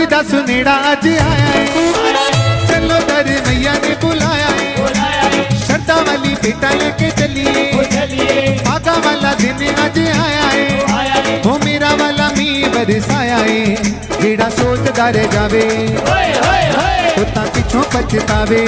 दा सुनेड़ा अज आया है, चलो दर मैया ने बुलाया है, श्रद्धा वाली बेटा लेके चलिए, भागा वाला दिन अज आया है, वो मेरा वाला मी बरसाया है। जेड़ा सोचदा रह जावे उता पिछों पछतावे,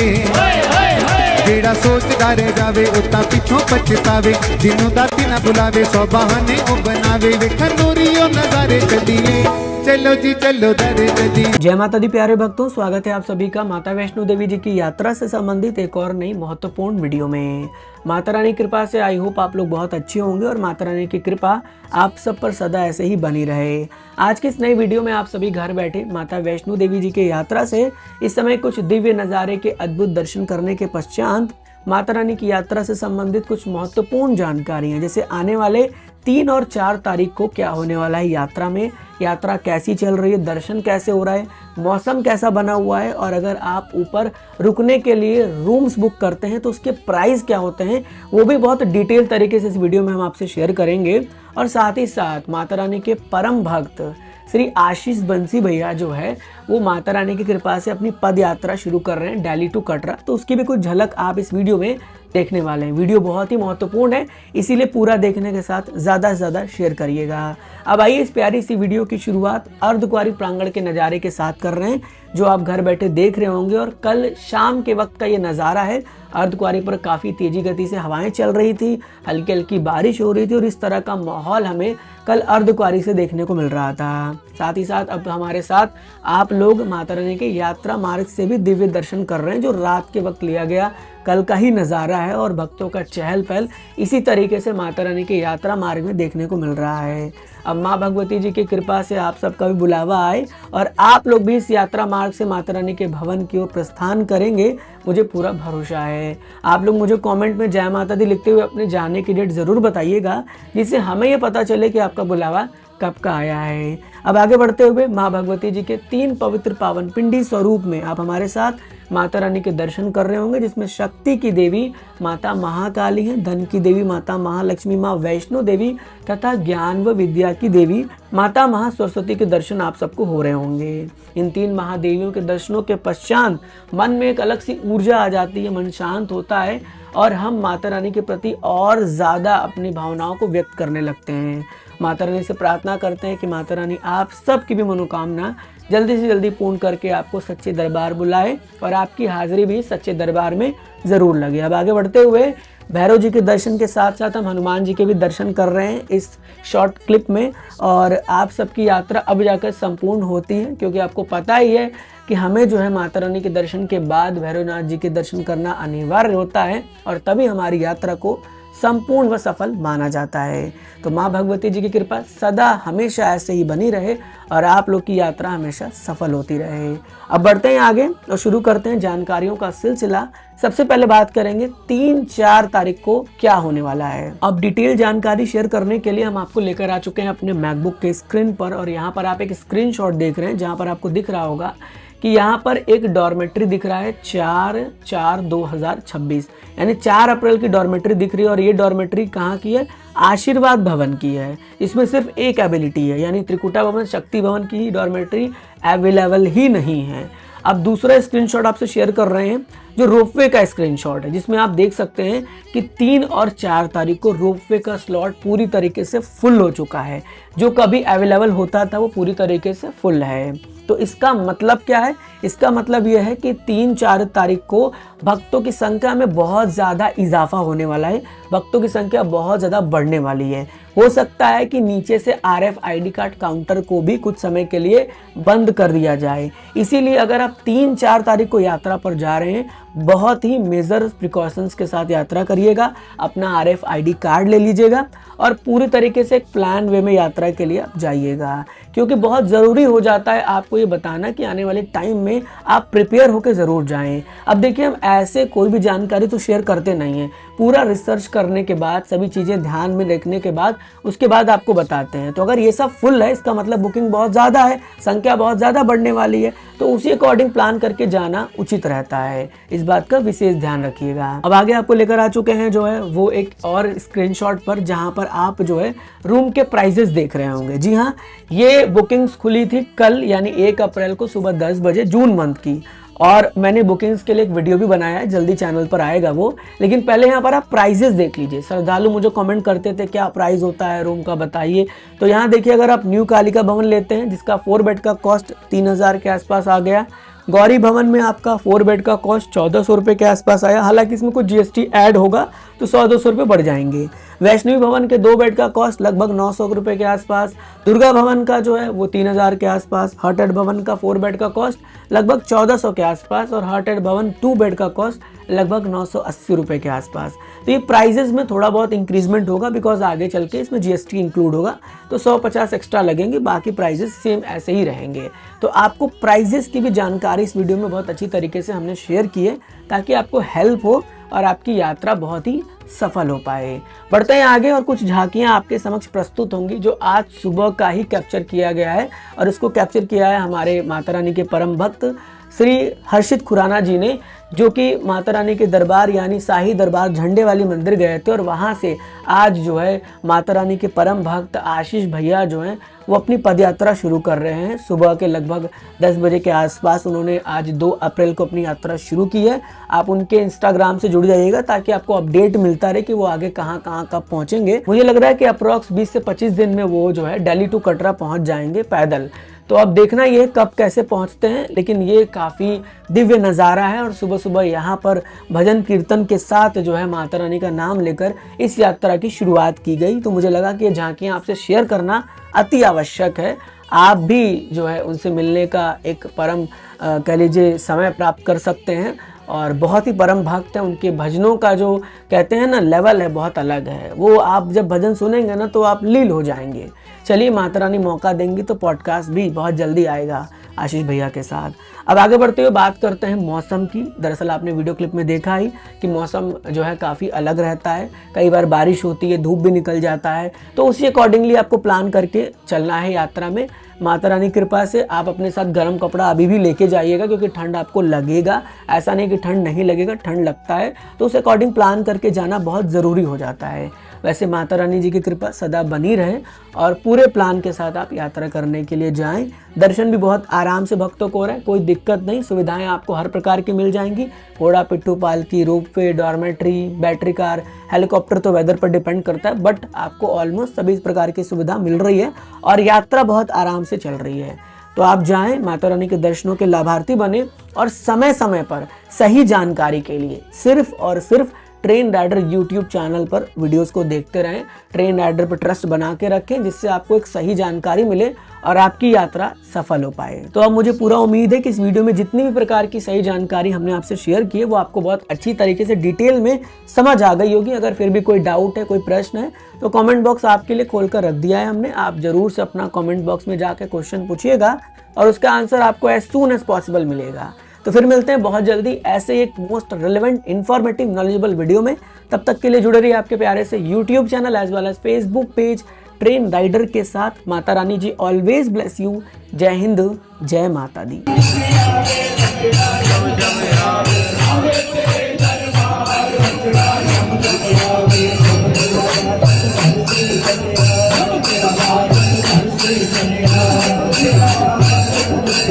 जेड़ा सोचदा रह जावे उता पिछों पछतावे, जिन्हों दाती ना बुलावे सौ बहाने ओ बनावे, वेखन नूरियो नजारे चलिए, चलो जी चलो दर चलिए। जय माता दी प्यारे भक्तों, स्वागत है आप सभी का माता वैष्णो देवी जी की यात्रा से संबंधित एक और नई महत्वपूर्ण वीडियो में। माता रानी की कृपा से आई होप आप लोग बहुत अच्छे होंगे और माता रानी की कृपा आप सब पर सदा ऐसे ही बनी रहे। आज की इस नई वीडियो में आप सभी घर बैठे माता वैष्णो देवी जी की यात्रा से इस समय कुछ दिव्य नज़ारे के अद्भुत दर्शन करने के पश्चात माता रानी की यात्रा से संबंधित कुछ महत्वपूर्ण जानकारी है, जैसे आने वाले 3 और 4 तारीख को क्या होने वाला है यात्रा में, यात्रा कैसी चल रही है, दर्शन कैसे हो रहा है, मौसम कैसा बना हुआ है, और अगर आप ऊपर रुकने के लिए रूम्स बुक करते हैं तो उसके प्राइस क्या होते हैं, वो भी बहुत डिटेल तरीके से इस वीडियो में हम आपसे शेयर करेंगे। और साथ ही साथ माता रानी के परम भक्त श्री आशीष बंसी भैया जो है वो माता रानी की कृपा से अपनी पद यात्रा शुरू कर रहे हैं दिल्ली टू कटरा, तो उसकी भी कुछ झलक आप इस वीडियो में देखने वाले हैं। वीडियो बहुत ही महत्वपूर्ण है, इसीलिए पूरा देखने के साथ ज़्यादा से ज़्यादा शेयर करिएगा। अब आइए इस प्यारी सी वीडियो की शुरुआत अर्धकुंवारी प्रांगण के नज़ारे के साथ कर रहे हैं, जो आप घर बैठे देख रहे होंगे। और कल शाम के वक्त का ये नज़ारा है, अर्धकुंवारी पर काफ़ी तेज़ी गति से हवाएं चल रही थी, हल्की हल्की बारिश हो रही थी और इस तरह का माहौल हमें कल अर्धकुंवारी से देखने को मिल रहा था। साथ ही साथ अब हमारे साथ आप लोग माता रानी के यात्रा मार्ग से भी दिव्य दर्शन कर रहे हैं, जो रात के वक्त लिया गया कल का ही नज़ारा है और भक्तों का चहल पहल इसी तरीके से माता रानी के यात्रा मार्ग में देखने को मिल रहा है। अब माँ भगवती जी की कृपा से आप सबका भी बुलावा आए और आप लोग भी इस यात्रा मार्ग से माता रानी के भवन की ओर प्रस्थान करेंगे, मुझे पूरा भरोसा है। आप लोग मुझे कमेंट में जय माता दी लिखते हुए अपने जाने की डेट ज़रूर बताइएगा, जिससे हमें ये पता चले कि आपका बुलावा कब का आया है। अब आगे बढ़ते हुए माँ भगवती जी के 3 पवित्र पावन पिंडी स्वरूप में आप हमारे साथ माता रानी के दर्शन कर रहे होंगे, जिसमें शक्ति की देवी माता महाकाली है, धन की देवी माता महालक्ष्मी माँ वैष्णो देवी तथा ज्ञान व विद्या की देवी माता महासरस्वती के दर्शन आप सबको हो रहे होंगे। इन 3 महादेवियों के दर्शनों के पश्चात मन में एक अलग सी ऊर्जा आ जाती है, मन शांत होता है और हम माता रानी के प्रति और ज़्यादा अपनी भावनाओं को व्यक्त करने लगते हैं। माता रानी से प्रार्थना करते हैं कि माता रानी आप सबकी भी मनोकामना जल्दी से जल्दी पूर्ण करके आपको सच्चे दरबार बुलाए और आपकी हाजिरी भी सच्चे दरबार में ज़रूर लगे। अब आगे बढ़ते हुए भैरव जी के दर्शन के साथ साथ हम हनुमान जी के भी दर्शन कर रहे हैं इस शॉर्ट क्लिप में, और आप सबकी यात्रा अब जाकर संपूर्ण होती है, क्योंकि आपको पता ही है कि हमें जो है माता रानी के दर्शन के बाद भैरवनाथ जी के दर्शन करना अनिवार्य होता है और तभी हमारी यात्रा को संपूर्ण व सफल माना जाता है। तो माँ भगवती जी की कृपा सदा हमेशा ऐसे ही बनी रहे और आप लोग की यात्रा हमेशा सफल होती रहे। अब बढ़ते हैं आगे और शुरू करते हैं जानकारियों का सिलसिला। सबसे पहले बात करेंगे 3-4 तारीख को क्या होने वाला है। अब डिटेल जानकारी शेयर करने के लिए हम आपको लेकर आ चुके हैं अपने मैकबुक के स्क्रीन पर, और यहाँ पर आप एक स्क्रीनशॉट देख रहे हैं जहाँ पर आपको दिख रहा होगा कि यहाँ पर एक डॉर्मेट्री दिख रहा है 4/4/2026, यानी 4 अप्रैल की डॉर्मेट्री दिख रही है। और ये डॉर्मेट्री कहाँ की है? आशीर्वाद भवन की है। इसमें सिर्फ एक एबिलिटी है, यानी त्रिकुटा भवन शक्ति भवन की डॉर्मेट्री अवेलेबल ही नहीं है। अब दूसरा स्क्रीनशॉट आपसे शेयर कर रहे हैं जो रोपवे का स्क्रीनशॉट है, जिसमें आप देख सकते हैं कि 3 और 4 तारीख को रोपवे का स्लॉट पूरी तरीके से फुल हो चुका है। जो कभी अवेलेबल होता था वो पूरी तरीके से फुल है। तो इसका मतलब क्या है? इसका मतलब यह है कि 3-4 तारीख को भक्तों की संख्या में बहुत ज़्यादा इजाफा होने वाला है, भक्तों की संख्या बहुत ज़्यादा बढ़ने वाली है। हो सकता है कि नीचे से RFID कार्ड काउंटर को भी कुछ समय के लिए बंद कर दिया जाए। इसीलिए अगर आप 3-4 तारीख को यात्रा पर जा रहे हैं, बहुत ही मेजर प्रिकॉशंस के साथ यात्रा करिएगा, अपना RFID कार्ड ले लीजिएगा और पूरी तरीके से एक प्लान वे में यात्रा के लिए आप जाइएगा, क्योंकि बहुत ज़रूरी हो जाता है आपको ये बताना कि आने वाले टाइम में आप प्रिपेयर होकर ज़रूर जाएं। अब देखिए, हम ऐसे कोई भी जानकारी तो शेयर करते नहीं हैं, पूरा रिसर्च करने के बाद, सभी चीज़ें ध्यान में रखने के बाद उसके बाद आपको बताते हैं। तो अगर ये सब फुल है, इसका मतलब बुकिंग बहुत ज़्यादा है, संख्या बहुत ज़्यादा बढ़ने वाली है, तो उसी अकॉर्डिंग प्लान करके जाना उचित रहता है। इस बात का विशेष ध्यान रखिएगा। अब आगे आपको लेकर आ चुके हैं जो है वो एक और स्क्रीनशॉट पर, जहां पर आप जो है रूम के प्राइजेस देख रहे होंगे। जी हाँ, ये बुकिंग्स खुली थी कल यानी 1 अप्रैल को सुबह 10 बजे, जून मंथ की। और मैंने बुकिंग्स के लिए एक वीडियो भी बनाया है, जल्दी चैनल पर आएगा वो। लेकिन पहले यहाँ पर आप प्राइजेस देख लीजिए। श्रद्धालु मुझे कमेंट करते थे क्या प्राइस होता है रूम का, बताइए। तो यहाँ देखिए, अगर आप न्यू कालिका भवन लेते हैं जिसका 4 बेड का कॉस्ट 3000 के आसपास आ गया, गौरी भवन में आपका 4 बेड का कॉस्ट 1400 रुपये के आसपास आया। हालांकि इसमें कुछ GST ऐड होगा तो 100-200 रुपये बढ़ जाएंगे। वैष्णवी भवन के 2 बेड का कॉस्ट लगभग 900 रुपये के आसपास। दुर्गा भवन का जो है वो 3000 के आसपास। हॉटेड भवन का 4 बेड का कॉस्ट लगभग 1400 के आसपास और हॉटेड भवन 2 बेड का कॉस्ट लगभग 980 रुपये के आसपास। तो ये प्राइजेस में थोड़ा बहुत इंक्रीजमेंट होगा, बिकॉज आगे चल के इसमें GST इंक्लूड होगा तो 150 एक्स्ट्रा लगेंगे, बाकी प्राइजेस सेम ऐसे ही रहेंगे। तो आपको प्राइजेस की भी जानकारी इस वीडियो में बहुत अच्छी तरीके से हमने शेयर की है, ताकि आपको हेल्प हो और आपकी यात्रा बहुत ही सफल हो पाए। बढ़ते हैं आगे और कुछ झांकियां आपके समक्ष प्रस्तुत होंगी जो आज सुबह का ही कैप्चर किया गया है। और इसको कैप्चर किया है हमारे माता रानी के परम भक्त श्री हर्षित खुराना जी ने, जो कि माता रानी के दरबार यानी शाही दरबार झंडे वाली मंदिर गए थे। और वहाँ से आज जो है माता रानी के परम भक्त आशीष भैया जो हैं वो अपनी पदयात्रा शुरू कर रहे हैं। सुबह के लगभग 10 बजे के आसपास उन्होंने आज 2 अप्रैल को अपनी यात्रा शुरू की है। आप उनके इंस्टाग्राम से जुड़ जाइएगा ताकि आपको अपडेट मिलता रहे कि वो आगे कहाँ कब पहुँचेंगे। मुझे लग रहा है कि अप्रॉक्स 20 से 25 दिन में वो जो है दिल्ली टू कटरा पहुँच जाएंगे पैदल। तो अब देखना ये कब कैसे पहुंचते हैं, लेकिन ये काफ़ी दिव्य नज़ारा है। और सुबह सुबह यहाँ पर भजन कीर्तन के साथ जो है माता रानी का नाम लेकर इस यात्रा की शुरुआत की गई। तो मुझे लगा कि ये झांकियाँ आपसे शेयर करना अति आवश्यक है। आप भी जो है उनसे मिलने का एक परम कह लीजिए समय प्राप्त कर सकते हैं। और बहुत ही परम भक्त है, उनके भजनों का जो कहते हैं ना लेवल है बहुत अलग है। वो आप जब भजन सुनेंगे ना तो आप लील हो जाएंगे। चलिए, माता रानी मौका देंगी तो पॉडकास्ट भी बहुत जल्दी आएगा आशीष भैया के साथ। अब आगे बढ़ते हुए बात करते हैं मौसम की। दरअसल आपने वीडियो क्लिप में देखा ही कि मौसम जो है काफ़ी अलग रहता है। कई बार बारिश होती है, धूप भी निकल जाता है, तो उसी अकॉर्डिंगली आपको प्लान करके चलना है यात्रा में। माता रानी कृपा से आप अपने साथ गर्म कपड़ा अभी भी लेके जाइएगा, क्योंकि ठंड आपको लगेगा। ऐसा नहीं कि ठंड नहीं लगेगा, ठंड लगता है। तो उस अकॉर्डिंग प्लान करके जाना बहुत ज़रूरी हो जाता है। वैसे माता रानी जी की कृपा सदा बनी रहे और पूरे प्लान के साथ आप यात्रा करने के लिए जाएं। दर्शन भी बहुत आराम से भक्तों को हो रहा है, कोई दिक्कत नहीं। सुविधाएं आपको हर प्रकार की मिल जाएंगी। घोड़ा पिट्ठू पालकी, ropeway, dormitory, battery car, helicopter तो वेदर पर डिपेंड करता है, बट आपको ऑलमोस्ट सभी प्रकार की सुविधा मिल रही है और यात्रा बहुत आराम से चल रही है। तो आप जाएं, माता रानी के दर्शनों के लाभार्थी बने और समय समय पर सही जानकारी के लिए सिर्फ और सिर्फ ट्रेन राइडर यूट्यूब चैनल पर वीडियोस को देखते रहें। ट्रेन राइडर पर ट्रस्ट बना के रखें, जिससे आपको एक सही जानकारी मिले और आपकी यात्रा सफल हो पाए। तो अब मुझे पूरा उम्मीद है कि इस वीडियो में जितनी भी प्रकार की सही जानकारी हमने आपसे शेयर की है वो आपको बहुत अच्छी तरीके से डिटेल में समझ आ गई होगी। अगर फिर भी कोई डाउट है, कोई प्रश्न है, तो कमेंट बॉक्स आपके लिए खोल कर रख दिया है हमने। आप जरूर से अपना कमेंट बॉक्स में जाकर क्वेश्चन पूछिएगा और उसका आंसर आपको एज सून एज पॉसिबल मिलेगा। तो फिर मिलते हैं बहुत जल्दी ऐसे एक most relevant, informative, knowledgeable video में। तब तक के लिए जुड़े रहिए आपके प्यारे से YouTube channel as well as Facebook page train rider के साथ। Mata Rani ji always bless you. जय हिंद, जय माता दी।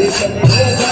Thank you.